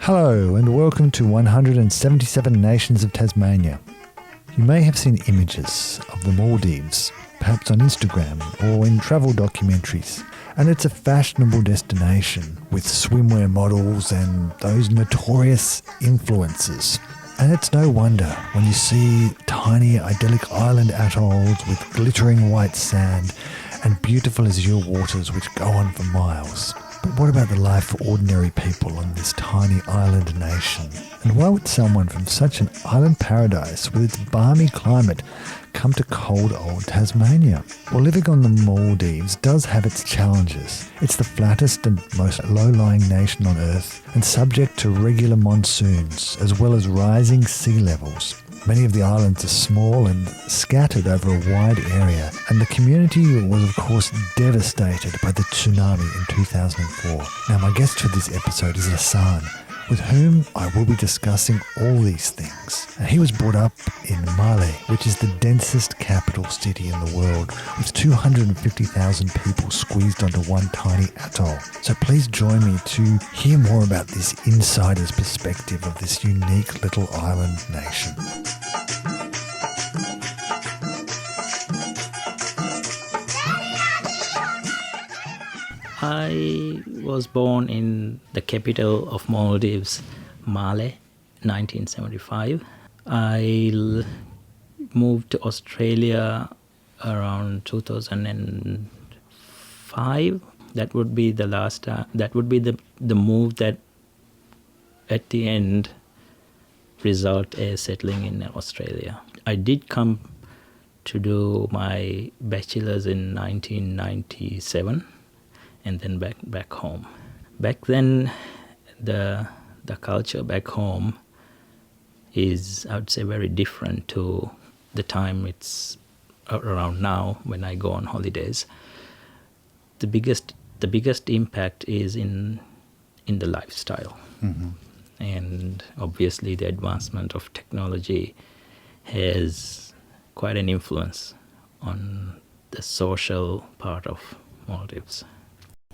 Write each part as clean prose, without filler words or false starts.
Hello and welcome to 177 Nations of Tasmania. You may have seen images of the Maldives, perhaps on Instagram or in travel documentaries, and it's a fashionable destination with swimwear models and those notorious influencers. And it's no wonder when you see tiny idyllic island atolls with glittering white sand and beautiful azure waters which go on for miles. But what about the life for ordinary people on this tiny island nation? And why would someone from such an island paradise with its balmy climate come to cold old Tasmania? Well, living on the Maldives does have its challenges. It's the flattest and most low-lying nation on earth and subject to regular monsoons as well as rising sea levels. Many of the islands are small and scattered over a wide area, and the community was of course devastated by the tsunami in 2004. Now my guest for this episode is Ahsan, with whom I will be discussing all these things. And he was brought up in Malé, which is the densest capital city in the world, with 250,000 people squeezed onto one tiny atoll. So please join me to hear more about this insider's perspective of this unique little island nation. I was born in the capital of Maldives, Malé, 1975. I moved to Australia around 2005. That would be the last time. That would be the move that at the end result as settling in Australia. I did come to do my bachelor's in 1997. And then back home. Back then, the culture back home is, I would say, very different to the time it's around now when I go on holidays. The biggest impact is in the lifestyle, and obviously the advancement of technology has quite an influence on the social part of Maldives.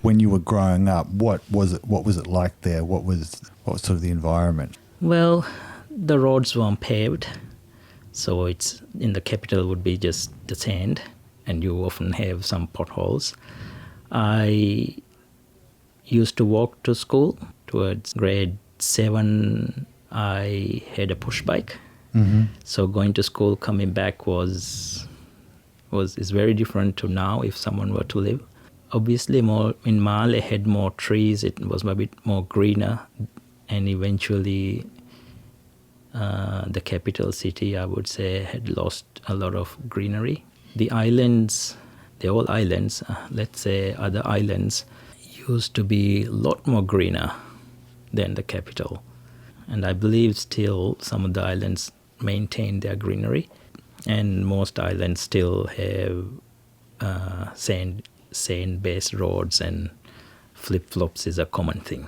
When you were growing up, what was it like there? What was sort of the environment? Well, the roads weren't paved, so it's in the capital would be just the sand, and you often have some potholes. I used to walk to school. Towards grade 7, I had a push bike. So going to school, coming back is very different to now if someone were to live. Obviously, more in Malé had more trees. It was a bit more greener, and eventually, the capital city, I would say, had lost a lot of greenery. The islands, they're all islands. Let's say other islands used to be a lot more greener than the capital, and I believe still some of the islands maintain their greenery, and most islands still have sand-based roads, and flip-flops is a common thing.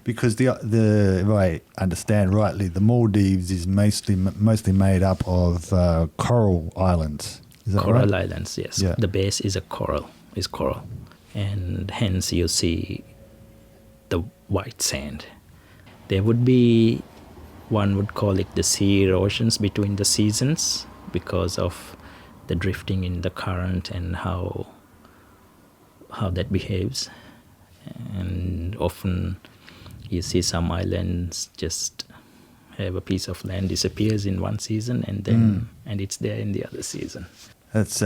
Because if I understand rightly, the Maldives is mostly made up of coral islands. Is that Coral right? islands, yes. Yeah. The base is coral, and hence you see the white sand. There would be, one would call it the sea erosions between the seasons because of the drifting in the current and how that behaves. And often you see some islands just have a piece of land disappears in one season and then and it's there in the other season. That's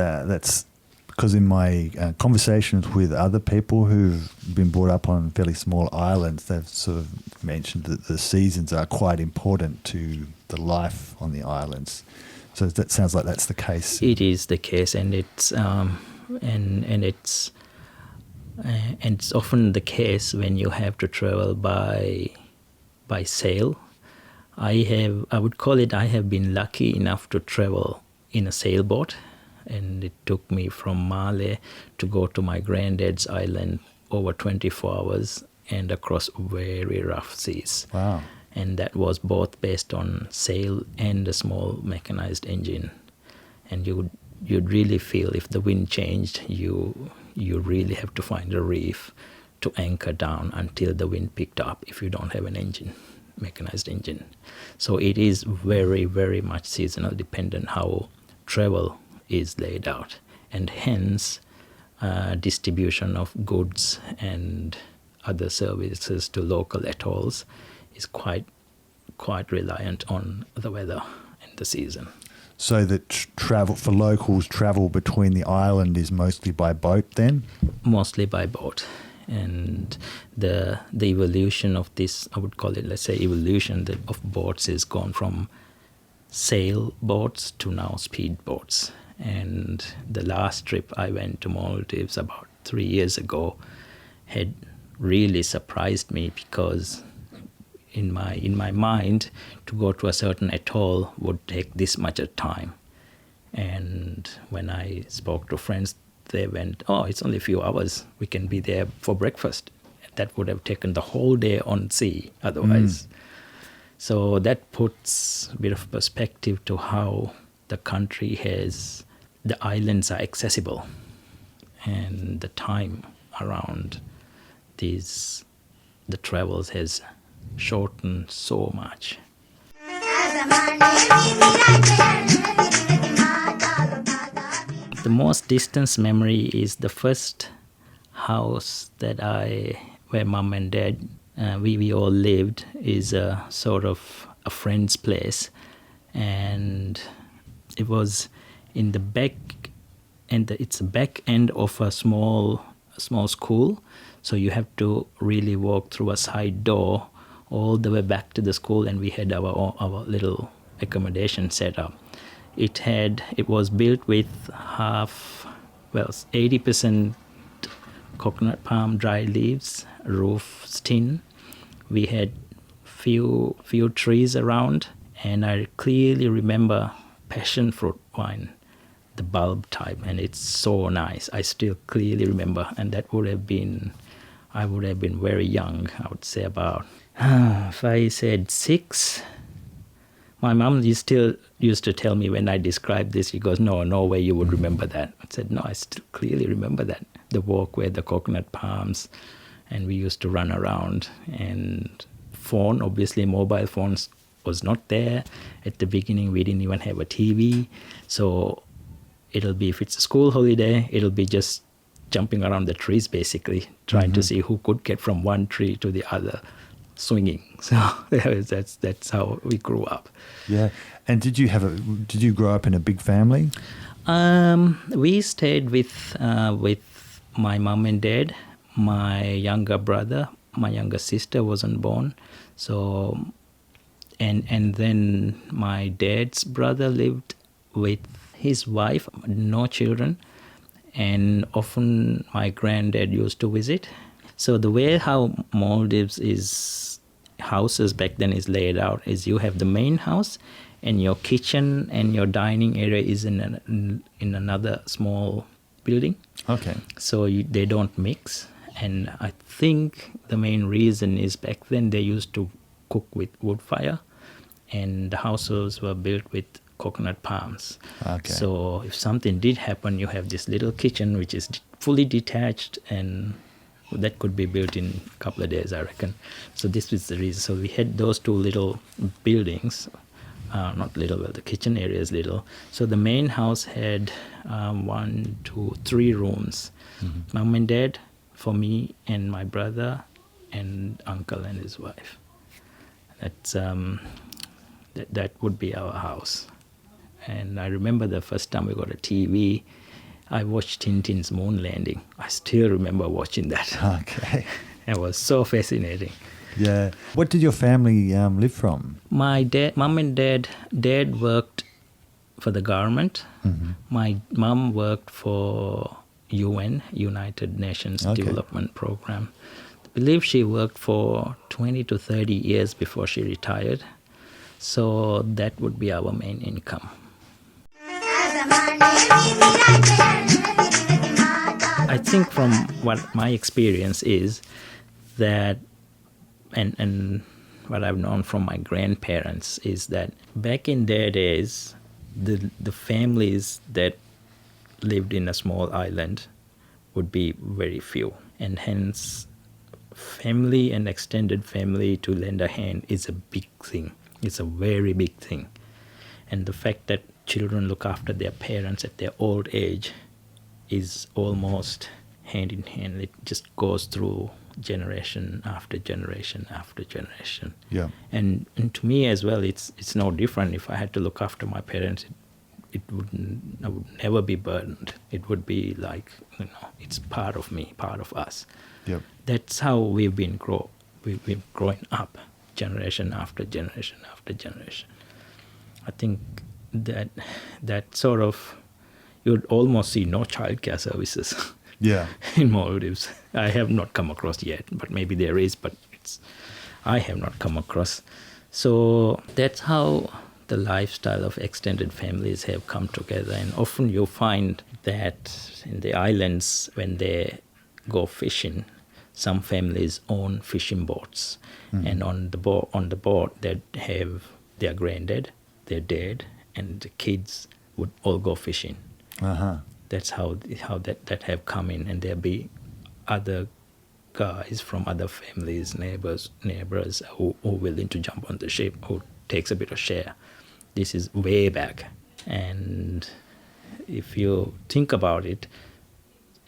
because in my conversations with other people who've been brought up on fairly small islands, they've sort of mentioned that the seasons are quite important to the life on the islands. So that sounds like that's the case. It is the case, and it's and it's often the case when you have to travel by sail. I have been lucky enough to travel in a sailboat, and it took me from Malé to go to my granddad's island over 24 hours and across very rough seas. Wow. And that was both based on sail and a small mechanized engine. And you'd really feel if the wind changed, you really have to find a reef to anchor down until the wind picked up if you don't have an engine, mechanized engine. So it is very, very much seasonal dependent how travel is laid out, and hence distribution of goods and other services to local atolls is quite reliant on the weather and the season. So that travel for locals, travel between the island is mostly by boat then? Mostly by boat. And the evolution of this, I would call it, let's say, evolution of boats has gone from sail boats to now speed boats. And the last trip I went to Maldives about 3 years ago had really surprised me, because in my mind, to go to a certain atoll would take this much of time. And when I spoke to friends, they went, oh, it's only a few hours. We can be there for breakfast. That would have taken the whole day on sea otherwise. So that puts a bit of perspective to how the country has, the islands are accessible, and the time around the travels has shortened so much. The most distant memory is the first house where mom and dad, we all lived, is a sort of a friend's place, and it was in the back, and it's the back end of a small school, so you have to really walk through a side door all the way back to the school, and we had our little accommodation set up. It was built with 80% coconut palm dry leaves, roof tin. We had few trees around, and I clearly remember passion fruit wine, the bulb type, and it's so nice. I still clearly remember, and that would have been, I would have been very young. I would say about, if I said 6. My mom used to tell me when I described this, she goes, no way you would remember that. I said, no, I still clearly remember that. The walkway, the coconut palms, and we used to run around. And phone, obviously mobile phones was not there. At the beginning, we didn't even have a TV. So it'll be, if it's a school holiday, it'll be just jumping around the trees, basically, trying to see who could get from one tree to the other, swinging. So that's how we grew up. Yeah. And did you grow up in a big family? We stayed with my mom and dad. My younger brother, my younger sister wasn't born. So, and then my dad's brother lived with his wife, no children. And often my granddad used to visit. So the way how Maldives is houses back then is laid out is you have the main house, and your kitchen and your dining area is in another small building. Okay. So they don't mix. And I think the main reason is back then they used to cook with wood fire, and the houses were built with coconut palms. Okay. So if something did happen, you have this little kitchen which is fully detached, and that could be built in a couple of days, I reckon. So this was the reason. So we had those two little buildings, not little, well, the kitchen area is little. So the main house had 1, 2, 3 rooms. Mom and dad, for me and my brother, and uncle and his wife. That's that would be our house. And I remember the first time we got a TV, I watched Tintin's Moon Landing. I still remember watching that. Okay. It was so fascinating. Yeah. What did your family live from? My mom and dad worked for the government. My mom worked for UN, United Nations Development Program. I believe she worked for 20 to 30 years before she retired. So that would be our main income. I think from what my experience is that, and what I've known from my grandparents is that back in their days, the families that lived in a small island would be very few, and hence family and extended family to lend a hand is a big thing. It's a very big thing. And the fact that children look after their parents at their old age is almost hand in hand. It just goes through generation after generation after generation. Yeah. And to me as well, it's no different. If I had to look after my parents, I would never be burdened. It would be like, it's part of me, part of us. Yep. That's how we've been growing up, generation after generation after generation. I think that sort of, you'd almost see no childcare services. Yeah. In Maldives. I have not come across yet, but maybe there is, but I have not come across. So that's how the lifestyle of extended families have come together. And often you find that in the islands, when they go fishing, some families own fishing boats. And on the boat they have their granddad, their dad, and the kids would all go fishing. Uh-huh. That's how that have come in, and there'll be other guys from other families, neighbors who are willing to jump on the ship, who takes a bit of share. This is way back, and if you think about it,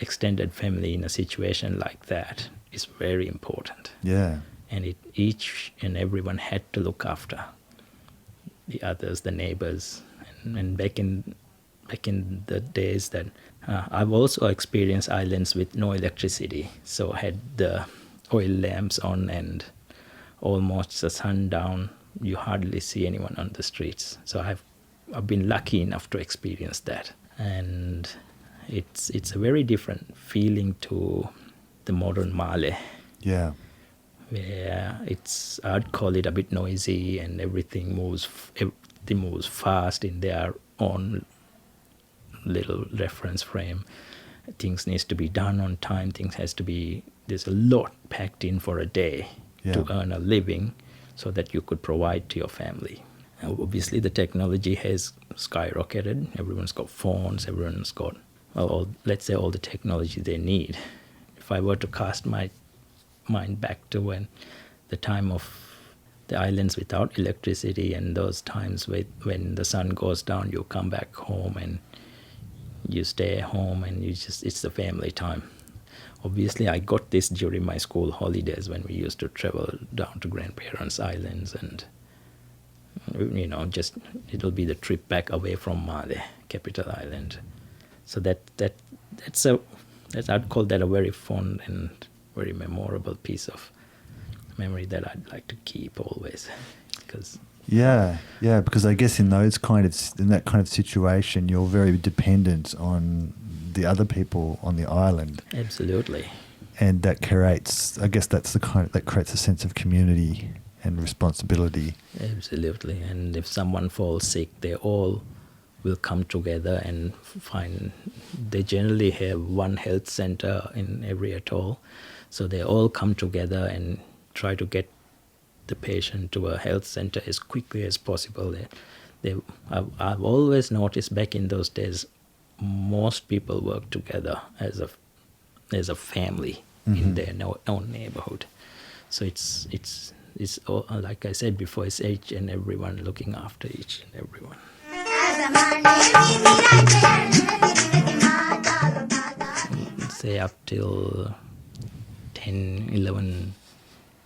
extended family in a situation like that is very important. Yeah. And each and everyone had to look after the others, the neighbors, and back in the days that I've also experienced islands with no electricity, so I had the oil lamps on, and almost the sundown, you hardly see anyone on the streets. So I've been lucky enough to experience that, and it's a very different feeling to the modern Male. Yeah. Where I'd call it a bit noisy, and everything moves fast in their own little reference frame. Things needs to be done on time. There's a lot packed in for a day to earn a living so that you could provide to your family. And obviously the technology has skyrocketed. Everyone's got phones, everyone's got, let's say, all the technology they need. If I were to cast my mind back to when the time of the islands without electricity, and those times when the sun goes down, you come back home and you stay at home, and it's the family time. Obviously, I got this during my school holidays when we used to travel down to grandparents' islands, and it'll be the trip back away from Male, capital island. So I'd call that a very fond and very memorable piece of memory that I'd like to keep always, because because I guess in that kind of situation, you're very dependent on the other people on the island. Absolutely. And that creates a sense of community and responsibility. Absolutely. And if someone falls sick, they all will come together and they generally have one health center in every atoll. So they all come together and try to get the patient to a health center as quickly as possible. I've always noticed back in those days, most people work together as a family in their own neighborhood. So it's all, like I said before, it's each and everyone looking after each and everyone. Say up till 10, 11,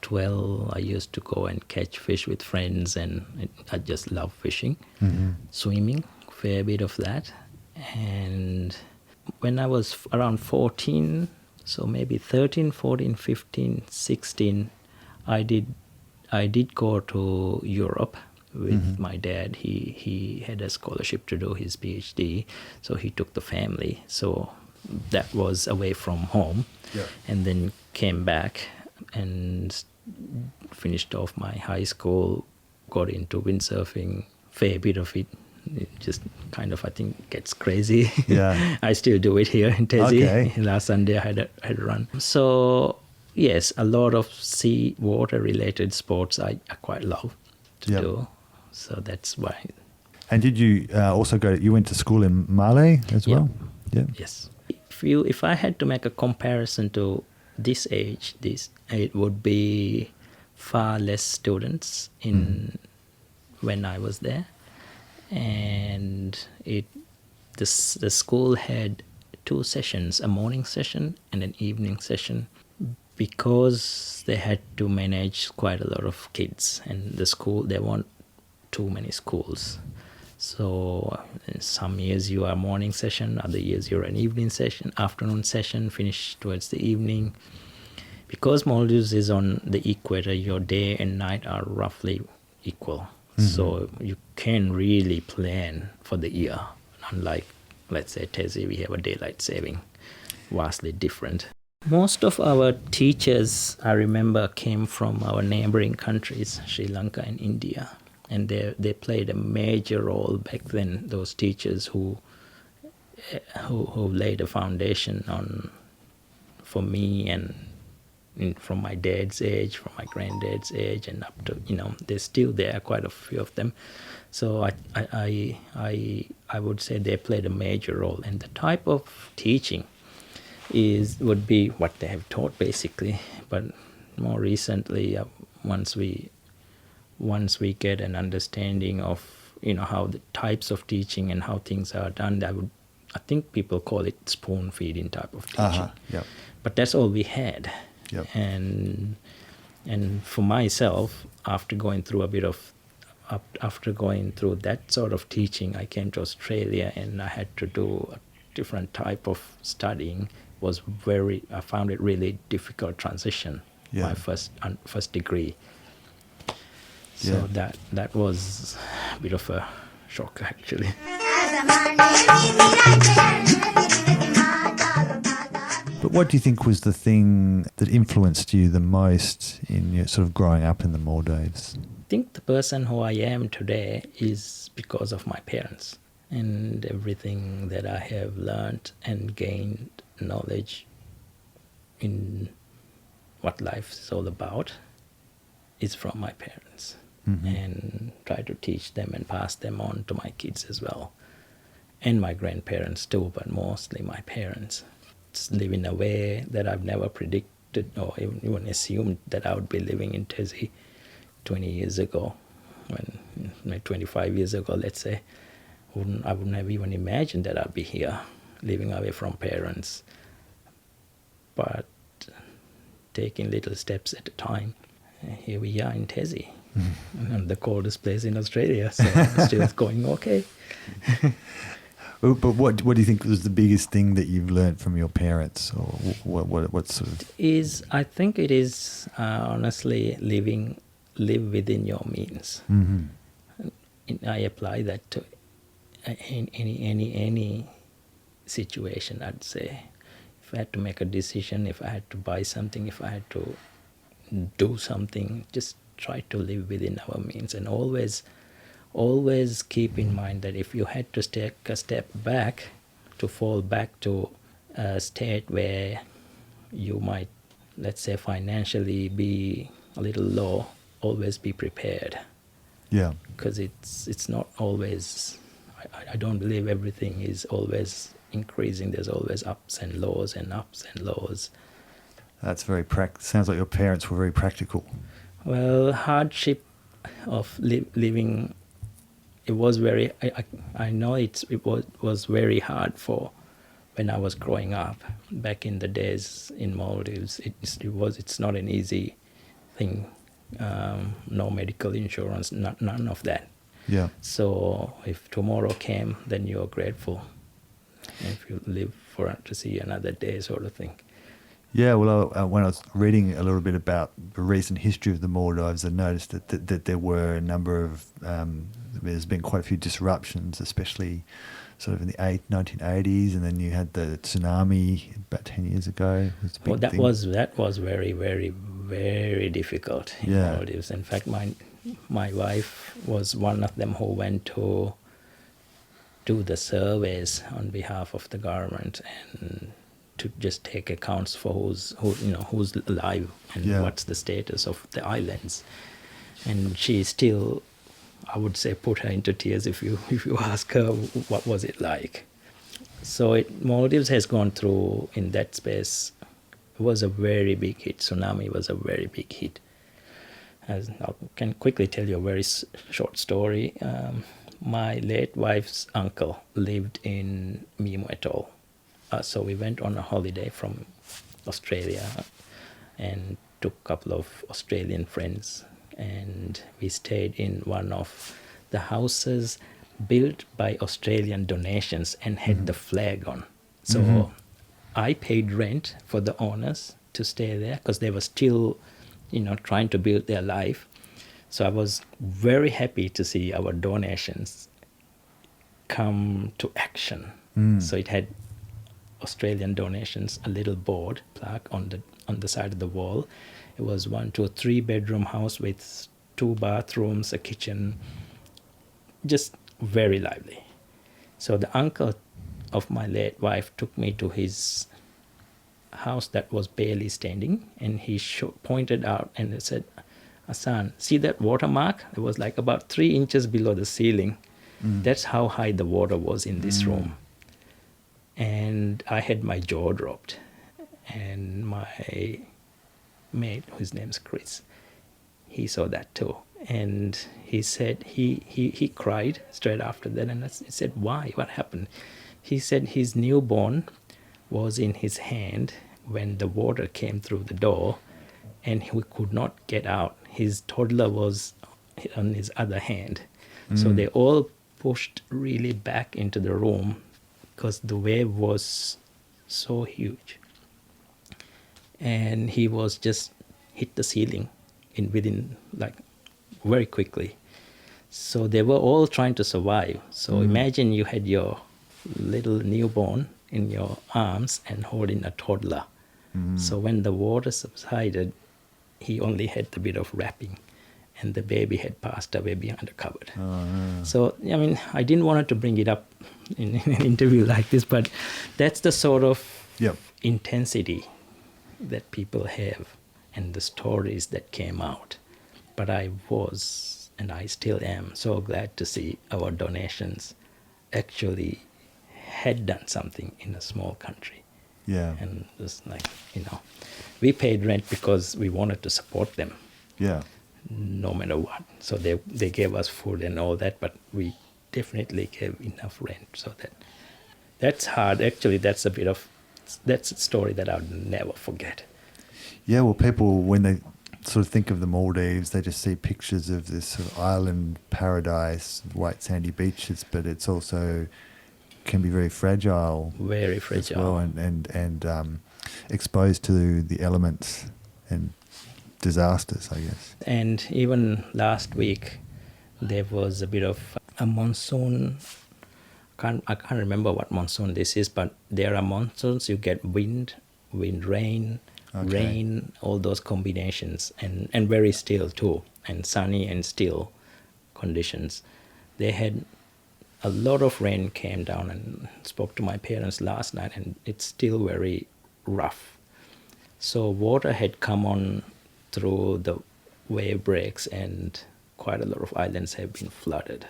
12, I used to go and catch fish with friends, and I just love fishing, swimming, fair bit of that. And when I was around 14, so maybe 13, 14, 15, 16, I did go to Europe with my dad. He had a scholarship to do his Ph.D, so he took the family. So that was away from home, and then came back and finished off my high school, got into windsurfing, fair bit of it. It just kind of, I think, gets crazy. Yeah. I still do it here in Tassie. Okay. Last Sunday I had a run. So yes, a lot of sea water related sports I quite love to do. So that's why. And did you also you went to school in Male as well? Yeah. Yes. If I had to make a comparison to this age, it would be far less students in when I was there, and the school had 2 sessions, a morning session and an evening session, because they had to manage quite a lot of kids, and the school, there weren't too many schools. So some years you are morning session, other years you're an evening session, afternoon session, finish towards the evening. Because Maldives is on the equator, your day and night are roughly equal. So you can really plan for the year. Unlike, let's say, Tassie, we have a daylight saving, vastly different. Most of our teachers, I remember, came from our neighboring countries, Sri Lanka and India. And they played a major role back then, those teachers who laid a foundation for me, and from my dad's age, from my granddad's age, and up to, they're still there, quite a few of them. So I would say they played a major role. And the type of teaching would be what they have taught, basically. But more recently, once we get an understanding of how the types of teaching and how things are done, I think people call it spoon feeding type of teaching. Yep. But that's all we had. Yep. And for myself, after going through that sort of teaching, I came to Australia and I had to do a different type of studying. I found it really difficult transition. Yeah. My first degree. So that was a bit of a shock, actually. But what do you think was the thing that influenced you the most in your sort of growing up in the Maldives? I think the person who I am today is because of my parents, and everything that I have learned and gained knowledge in what life is all about is from my parents. And try to teach them and pass them on to my kids as well, and my grandparents too, but mostly my parents. It's live in a way that I've never predicted or even assumed that I would be living in Tassie 20 years ago, 25 years ago, let's say. I wouldn't have even imagined that I'd be here, living away from parents, but taking little steps at a time. Here we are in Tassie. And the coldest place in Australia, so still going okay. But what do you think was the biggest thing that you've learned from your parents, or what sort of? I think it is honestly live within your means. I apply that to any situation. I'd say, if I had to make a decision, if I had to buy something, if I had to do something, just try to live within our means, and always keep in mind that if you had to take a step back, to fall back to a state where you might, let's say, financially be a little low, always be prepared. Yeah. Because it's not always, I don't believe everything is always increasing. There's always ups and lows and ups and lows. That's very sounds like your parents were very practical. Well, hardship of living, it was very, I know it was very hard for when I was growing up. Back in the days in Maldives, it's not an easy thing. No medical insurance, none of that. Yeah. So if tomorrow came, then you're grateful. If you live to see another day, sort of thing. Yeah, well, when I was reading a little bit about the recent history of the Maldives, I noticed that there were a number of, there's been quite a few disruptions, especially sort of in the 1980s, and then you had the tsunami about 10 years ago. That was very, very, very difficult in Maldives. In fact, my wife was one of them who went to do the surveys on behalf of the government and to just take accounts for who's alive and what's the status of the islands. And she still, I would say, put her into tears if you ask her what was it like. So Maldives has gone through, in that space, It was a very big hit. Tsunami was a very big hit. As I can quickly tell you a very short story. My late wife's uncle lived in Mimu Atoll. So we went on a holiday from Australia and took a couple of Australian friends, and we stayed in one of the houses built by Australian donations and had the flag on. So I paid rent for the owners to stay there because they were still, trying to build their life. So I was very happy to see our donations come to action. So it had Australian donations, a little board plaque on the side of the wall. It was 1 to 3 bedroom house with 2 bathrooms, a kitchen, just very lively. So the uncle of my late wife took me to his house that was barely standing, and he pointed out and said, "Ahsan, see that watermark? It was like about 3 inches below the ceiling. That's how high the water was in this room." And I had my jaw dropped. And my mate, whose name's Chris, he saw that too. And he said he cried straight after that. And I said, "Why? What happened?" He said his newborn was in his hand when the water came through the door, and he could not get out. His toddler was on his other hand. So they all pushed really back into the room because the wave was so huge. And he was just hit the ceiling within like very quickly. So they were all trying to survive. So imagine you had your little newborn in your arms and holding a toddler. So when the water subsided, he only had a bit of wrapping, and the baby had passed away behind a cupboard. So, I didn't want to bring it up in an interview like this, but that's the sort of intensity that people have and the stories that came out. But I was, and I still am, so glad to see our donations actually had done something in a small country. Yeah. And just like, we paid rent because we wanted to support them. Yeah. No matter what. So they gave us food and all that, but we definitely gave enough rent. So that's hard. Actually, that's a story that I'll never forget. Yeah, well, people, when they sort of think of the Maldives, they just see pictures of this sort of island paradise, white sandy beaches, but it's also can be very fragile. Very fragile. As well, and exposed to the elements and disasters, I guess. And even last week, there was a bit of a monsoon. I can't remember what monsoon this is, but there are monsoons. You get wind, rain, all those combinations, and very still too, and sunny and still conditions. They had a lot of rain came down, and spoke to my parents last night, and it's still very rough. So water had come on through the wave breaks, and quite a lot of islands have been flooded.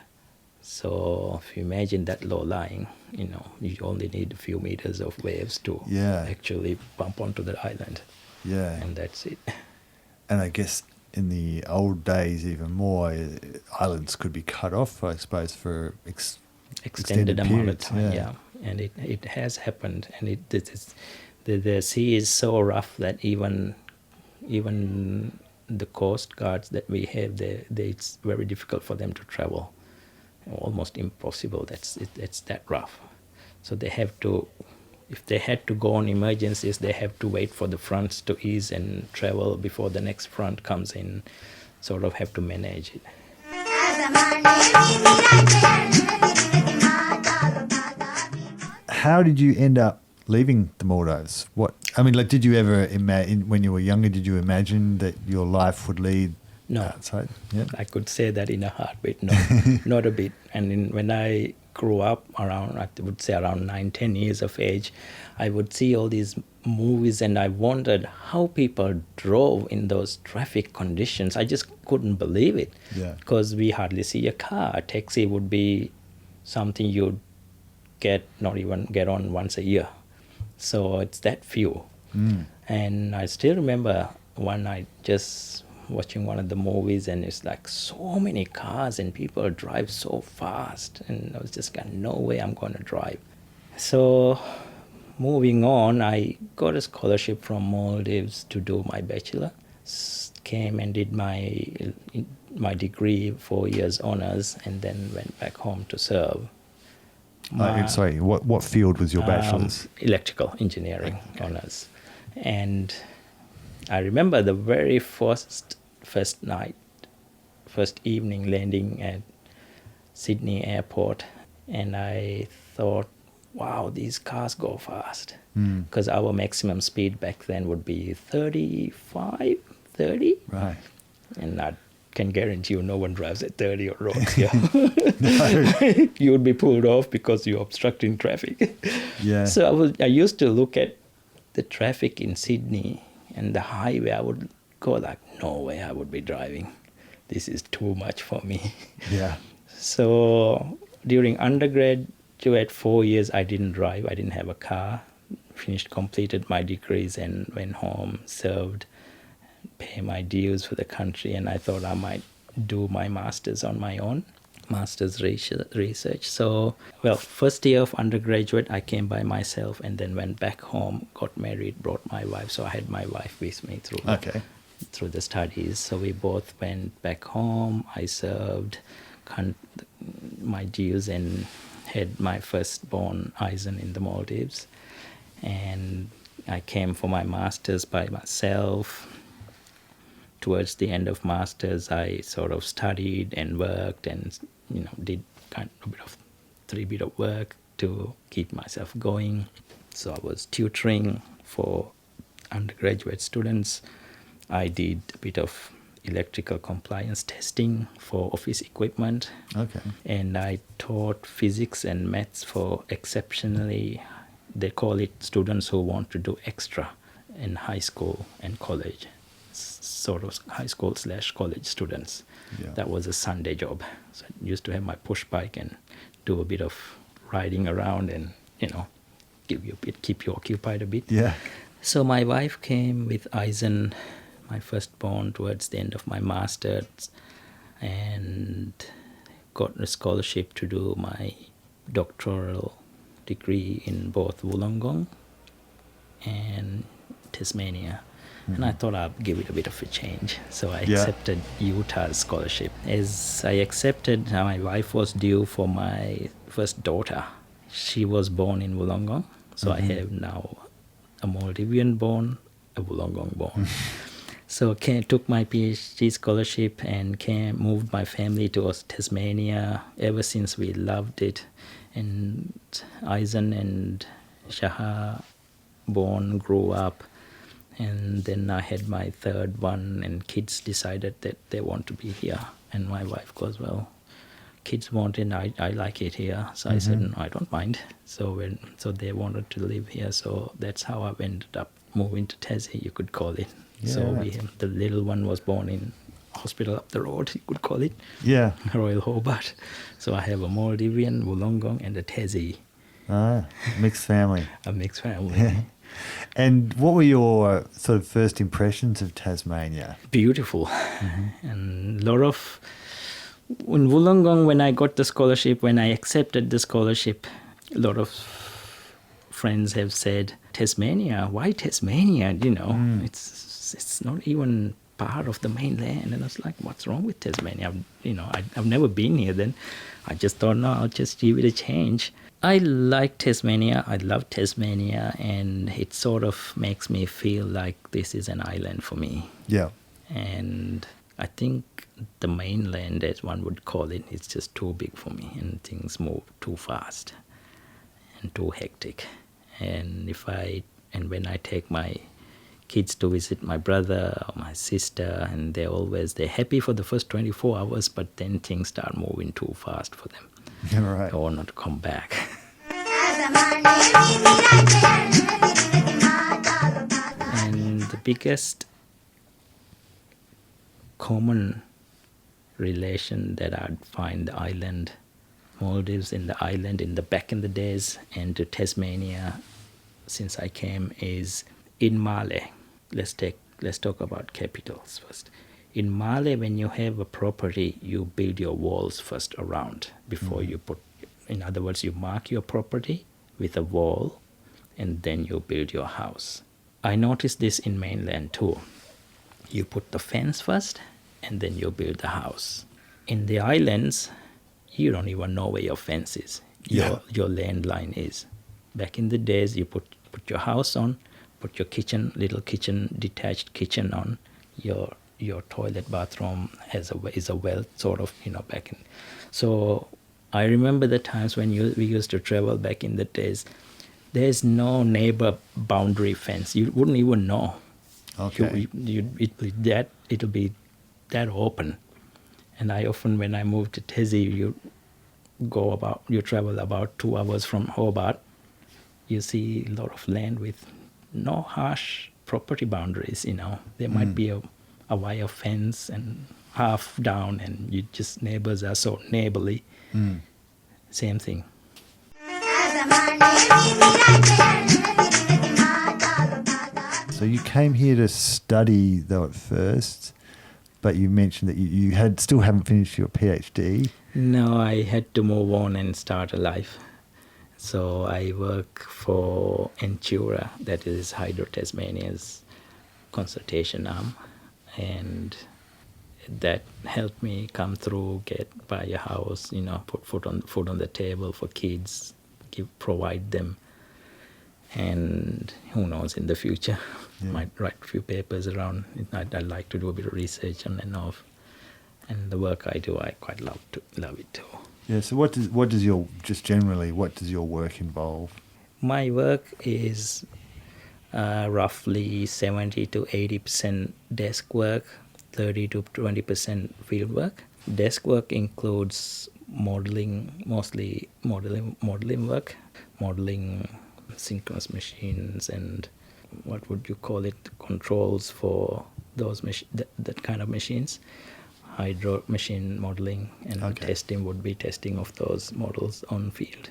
So if you imagine that low lying, you only need a few meters of waves to actually bump onto the island. Yeah. And that's it. And I guess in the old days even more, islands could be cut off, I suppose, for extended amount of periods. time. Yeah. And it has happened, and the sea is so rough that even the coast guards that we have there, it's very difficult for them to travel. Almost impossible. It's that rough. So they have to, if they had to go on emergencies, they have to wait for the fronts to ease and travel before the next front comes in. Sort of have to manage it. How did you end up leaving the Maldives? Did you ever imagine, when you were younger, did you imagine that your life would lead outside? Yeah. I could say that in a heartbeat. No, not a bit. And when I grew up around 9-10 years of age, I would see all these movies, and I wondered how people drove in those traffic conditions. I just couldn't believe it. Yeah. Because we hardly see a car. A taxi would be something you'd not even get on once a year. So it's that few. And I still remember one night just watching one of the movies, and it's like so many cars and people drive so fast, and I was just like, no way I'm going to drive. So moving on, I got a scholarship from Maldives to do my bachelor. Came and did my degree, 4 years honors, and then went back home to serve. Sorry, what field was your bachelor's? Electrical engineering honors. And I remember the very first evening landing at Sydney airport, and I thought, wow, these cars go fast. Because our maximum speed back then would be 35, 30. Right. And I can guarantee you no one drives at 30 on roads here. No. You would be pulled off because you're obstructing traffic. Yeah. So I used to look at the traffic in Sydney and the highway. I would go like, no way I would be driving. This is too much for me. Yeah. So during undergraduate 4 years, I didn't drive. I didn't have a car. Completed my degrees and went home, served, pay my dues for the country, and I thought I might do my master's on my own, master's research. So, well, first year of undergraduate, I came by myself and then went back home, got married, brought my wife. So I had my wife with me through the studies. So we both went back home. I served my dues and had my firstborn, Ahsan, in the Maldives. And I came for my master's by myself. Towards the end of master's, I sort of studied and worked and, did kind of a bit of work to keep myself going. So I was tutoring for undergraduate students. I did a bit of electrical compliance testing for office equipment. Okay. And I taught physics and maths for exceptionally, they call it students who want to do extra in high school and college. Sort of high school / college students. Yeah. That was a Sunday job. So I used to have my push bike and do a bit of riding around and, keep you occupied a bit. Yeah. So my wife came with Ahsan, my firstborn, towards the end of my master's, and got a scholarship to do my doctoral degree in both Wollongong and Tasmania. And I thought I'd give it a bit of a change. So I accepted Utah's scholarship. As I accepted, my wife was due for my first daughter. She was born in Wollongong. So I have now a Maldivian born, a Wollongong born. So took my PhD scholarship and moved my family to Tasmania. Ever since, we loved it. And Ahsan and Shaha grew up. And then I had my third one, and kids decided that they want to be here. And my wife goes, well, kids want it, I like it here. So I said, no, I don't mind. So they wanted to live here. So that's how I ended up moving to Tassie, you could call it. Yeah, so the little one was born in hospital up the road, you could call it. Yeah. Royal Hobart. So I have a Maldivian, Wollongong, and a Tassie. Ah, mixed family. A mixed family. And what were your sort of first impressions of Tasmania? Beautiful. And a lot of... In Wollongong, when I got the scholarship, when I accepted the scholarship, a lot of friends have said, Tasmania, why Tasmania? It's not even part of the mainland. And I was like, what's wrong with Tasmania? I've never been here then. I just thought, no, I'll just give it a change. I like Tasmania. I love Tasmania, and it sort of makes me feel like this is an island for me. Yeah. And I think the mainland, as one would call it, is just too big for me, and things move too fast and too hectic. And when I take my kids to visit my brother or my sister, and they're happy for the first 24 hours, but then things start moving too fast for them. Right. Or not to come back. And the biggest common relation that I'd find the island, Maldives in the island in the back in the days, and to Tasmania since I came, is in Malé, let's talk about capitals first. In Malé, when you have a property, you build your walls first around before you put. In other words, you mark your property with a wall, and then you build your house. I noticed this in mainland too. You put the fence first, and then you build the house. In the islands, you don't even know where your fence is. Your landline is. Back in the days, you put your house on, put your little kitchen, detached kitchen on. Your toilet, bathroom is a well, sort of, back in. So I remember the times when we used to travel back in the days. There's no neighbor boundary fence. You wouldn't even know. Okay. It'll be that open. And I often, when I moved to Tassie, you travel about 2 hours from Hobart. You see a lot of land with no harsh property boundaries. There might be a wire fence and half down, and neighbors are so neighborly. Same thing. So you came here to study though at first, but you mentioned that you still haven't finished your Ph.D. No, I had to move on and start a life. So I work for Entura, that is Hydro Tasmania's consultation arm, and that helped me come through, buy a house, put food on the table for kids, provide them, and who knows, in the future, might write a few papers around. I'd like to do a bit of research on and off, and the work I do, I quite love it too. Yeah. So what does your work involve? My work is roughly 70 to 80% desk work, 30 to 20% field work. Desk work includes mostly modeling work, modeling synchronous machines and what would you call it, controls for those that kind of machines. Hydro machine modeling, and testing would be testing of those models on field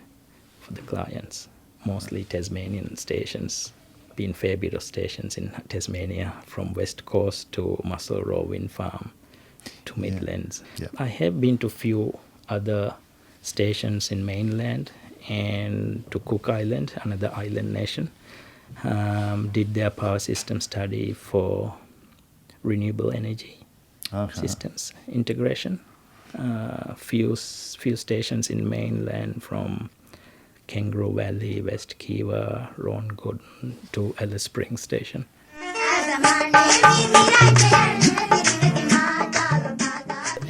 for the clients. Mostly Tasmanian stations. Been a fair bit of stations in Tasmania, from West Coast to Muscle Row Wind Farm to Midlands. Yeah. I have been to few other stations in mainland and to Cook Island, another island nation. Did their power system study for renewable energy systems integration. Few stations in mainland, from Kangaroo Valley, West Kiva, Rongood to Alice Springs Station.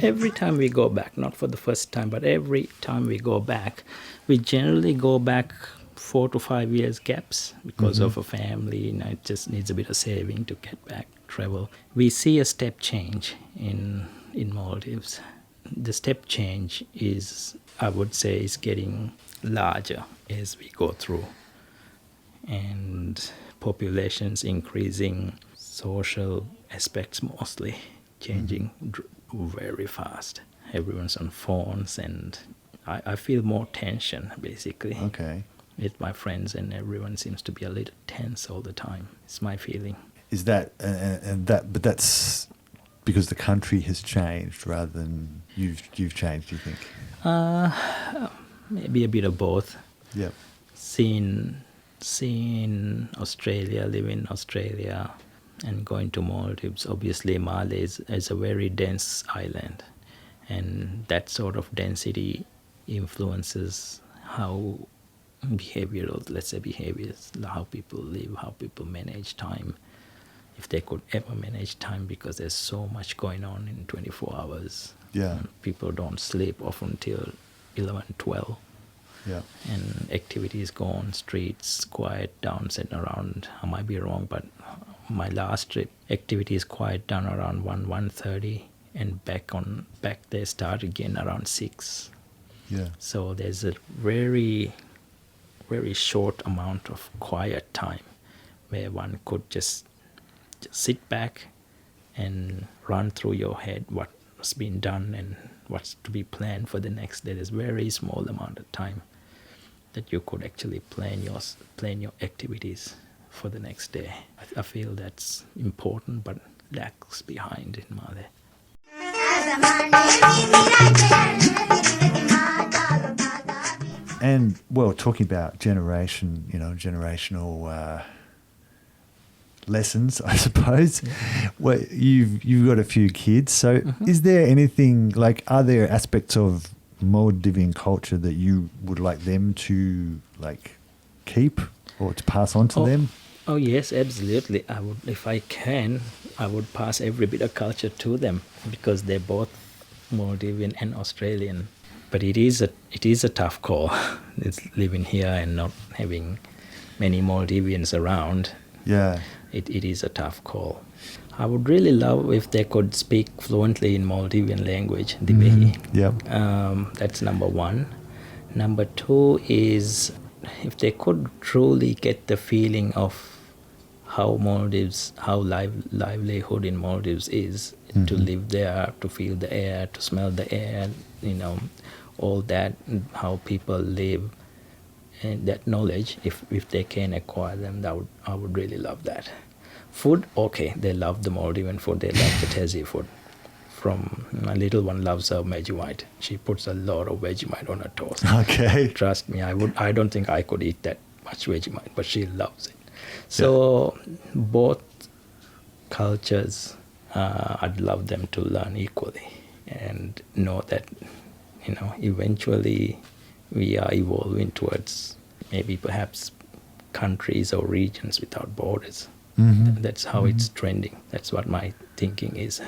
Every time we go back, not for the first time, but every time we go back, we generally go back 4 to 5 years gaps because of a family, it just needs a bit of saving to get back, travel. We see a step change in Maldives. The step change is, I would say, is getting larger as we go through, and populations increasing, social aspects mostly changing very fast. Everyone's on phones, and I feel more tension basically. Okay. With my friends, and everyone seems to be a little tense all the time. It's my feeling. Is that but that's because the country has changed rather than you've changed, do you think? Maybe a bit of both. Yeah. Seeing Australia, living in Australia, and going to Maldives. Obviously, Malé is a very dense island, and that sort of density influences how behaviors, how people live, how people manage time, if they could ever manage time, because there's so much going on in 24 hours. Yeah. People don't sleep often till 11, 12. Yeah. And activities go on, streets quiet down, set around, I might be wrong, but my last trip, activities quiet down around 1:30, and back they start again around 6. Yeah. So there's a very, very short amount of quiet time where one could just sit back and run through your head what's been done and what's to be planned for the next day. There's very small amount of time that you could actually plan your activities for the next day. I feel that's important, but lags behind in Malay. And well, talking about generational lessons, I suppose. Well, you've got a few kids, so is there anything like? Are there aspects of Maldivian culture that you would like them to like keep or to pass on to them? Oh yes, absolutely. I would, if I can, I would pass every bit of culture to them because they're both Maldivian and Australian. But it is a tough call. It's living here and not having many Maldivians around. Yeah. It is a tough call. I would really love if they could speak fluently in Maldivian language, Dibehi. Yep. That's number one. Number two is if they could truly get the feeling of how Maldives, how livelihood in Maldives is, to live there, to feel the air, to smell the air, all that, how people live, and that knowledge, if they can acquire them, I would really love that. Food, okay, they love the Maldivian food, they love the Tassie food. From my little one loves her Vegemite. She puts a lot of Vegemite on her toast. Okay. Trust me, I don't think I could eat that much Vegemite, but she loves it. So both cultures, I'd love them to learn equally and know that, eventually we are evolving towards maybe perhaps countries or regions without borders. That's how it's trending. That's what my thinking is.